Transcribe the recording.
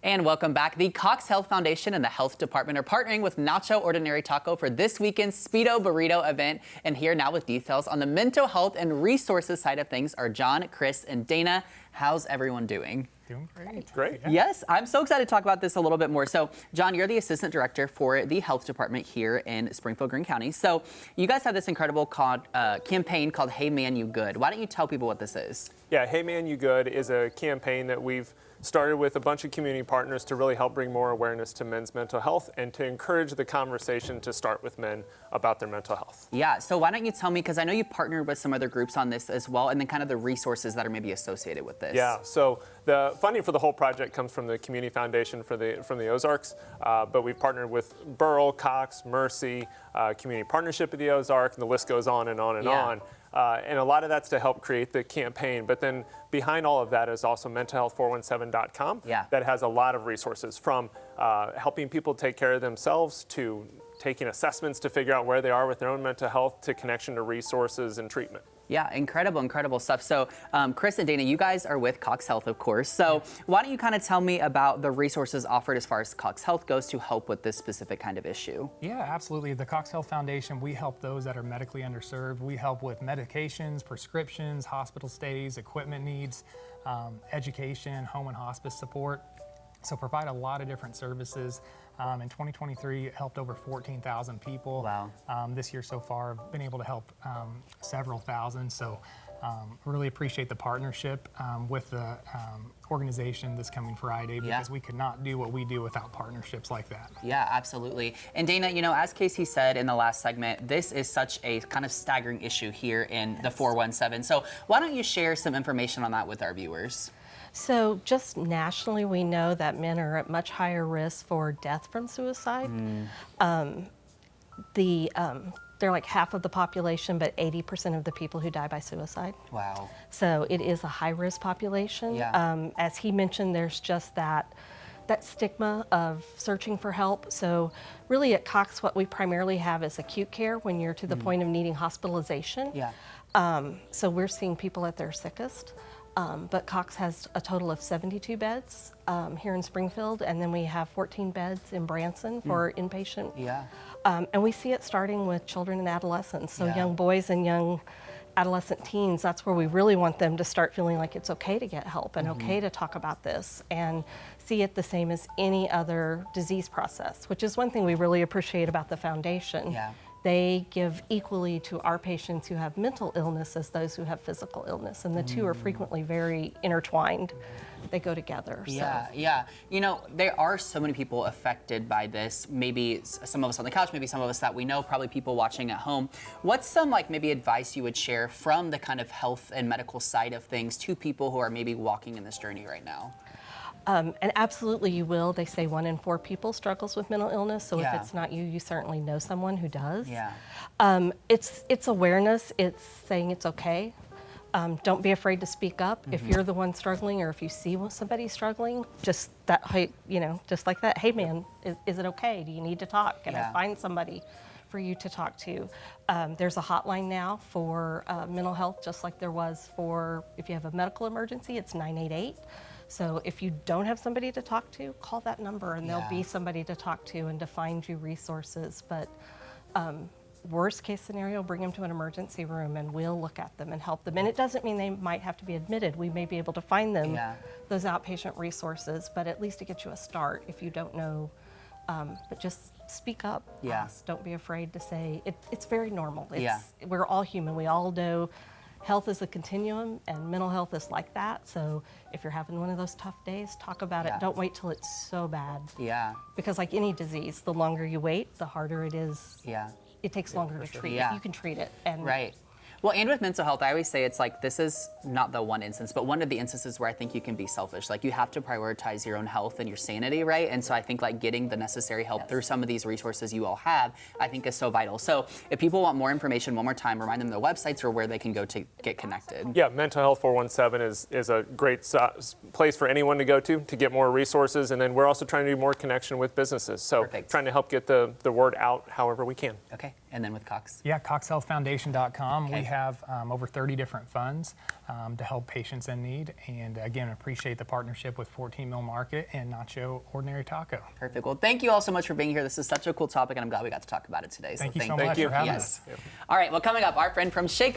And welcome back. The Cox Health Foundation and the Health Department are partnering with Nacho Ordinary Taco for this weekend's Speedo Burrito event. And here now with details on the mental health and resources side of things are John, Chris, and Dana. How's everyone doing? Doing great. Great. Yeah. Yes, I'm so excited to talk about this a little bit more. So, John, you're the assistant director for the health department here in Springfield, Greene County. So, you guys have this incredible campaign called Hey Man You Good. Why don't you tell people what this is? Yeah, Hey Man You Good is a campaign that we've started with a bunch of community partners to really help bring more awareness to men's mental health and to encourage the conversation to start with men about their mental health. Yeah, so why don't you tell me, because I know you've partnered with some other groups on this as well, and then kind of the resources that are maybe associated with this. Yeah, so the funding for the whole project comes from the Community Foundation from the Ozarks, but we've partnered with Burrell, Cox, Mercy, Community Partnership of the Ozarks, and the list goes on and on and on. And a lot of that's to help create the campaign. But then behind all of that is also mentalhealth417.com that has a lot of resources from helping people take care of themselves to taking assessments to figure out where they are with their own mental health to connection to resources and treatment. Yeah, incredible stuff. So, Chris and Dana, you guys are with Cox Health, of course. So, why don't you kind of tell me about the resources offered as far as Cox Health goes to help with this specific kind of issue? Yeah, absolutely. The Cox Health Foundation, we help those that are medically underserved. We help with medications, prescriptions, hospital stays, equipment needs, education, home and hospice support. So provide a lot of different services. In 2023, it helped over 14,000 people. Wow. This year so far, I've been able to help several thousand. So really appreciate the partnership with the organization this coming Friday because we could not do what we do without partnerships like that. Yeah, absolutely. And Dana, you know, as Casey said in the last segment, this is such a kind of staggering issue here in the 417. So why don't you share some information on that with our viewers? So just nationally, we know that men are at much higher risk for death from suicide. They're like half of the population, but 80% of the people who die by suicide. Wow. So it is a high-risk population. Yeah. As he mentioned, there's just that stigma of searching for help. So really at Cox, what we primarily have is acute care when you're to the point of needing hospitalization. Yeah. So we're seeing people at their sickest. But Cox has a total of 72 beds here in Springfield, and then we have 14 beds in Branson for inpatient. Yeah. And we see it starting with children and adolescents, so young boys and young adolescent teens. That's where we really want them to start feeling like it's okay to get help and okay to talk about this and see it the same as any other disease process, which is one thing we really appreciate about the foundation. Yeah. They give equally to our patients who have mental illness as those who have physical illness, and the two are frequently very intertwined. They go together. Yeah, yeah. You know, there are so many people affected by this. Maybe some of us on the couch, maybe some of us that we know, probably people watching at home. What's some maybe advice you would share from the kind of health and medical side of things to people who are maybe walking in this journey right now? And absolutely you will. They say 1 in 4 people struggles with mental illness. So if it's not you, you certainly know someone who does. Yeah. It's awareness. It's saying it's okay. Don't be afraid to speak up. If you're the one struggling or if you see somebody struggling, just that, just like that, hey man, is it okay? Do you need to talk? Can I find somebody for you to talk to? There's a hotline now for mental health, just like there was for if you have a medical emergency, it's 988. So if you don't have somebody to talk to, call that number and there'll be somebody to talk to and to find you resources. But worst case scenario, bring them to an emergency room and we'll look at them and help them. And it doesn't mean they might have to be admitted. We may be able to find them those outpatient resources, but at least to get you a start if you don't know. But just speak up. Ask. Don't be afraid to say it's very normal. We're all human. We all know health is a continuum and mental health is like that. So if you're having one of those tough days, talk about it. Don't wait till it's so bad. Yeah. Because like any disease, the longer you wait, the harder it is. Yeah. It takes longer to treat. You can treat it. And right. Well, and with mental health, I always say it's like this is not the one instance, but one of the instances where I think you can be selfish. Like you have to prioritize your own health and your sanity, right? And so I think like getting the necessary help through some of these resources you all have, I think is so vital. So if people want more information, one more time, remind them their websites or where they can go to get connected. Yeah, Mental Health 417 is a great place for anyone to go to get more resources. And then we're also trying to do more connection with businesses. So trying to help get the word out however we can. Okay. And then with Cox? Yeah, coxhealthfoundation.com. Okay. We have over 30 different funds to help patients in need. And again, appreciate the partnership with 14 Mill Market and Nacho Ordinary Taco. Perfect. Well, thank you all so much for being here. This is such a cool topic, and I'm glad we got to talk about it today. Thank you so Thank much you. for having Yes. us. All right, well, coming up, our friend from Shaker.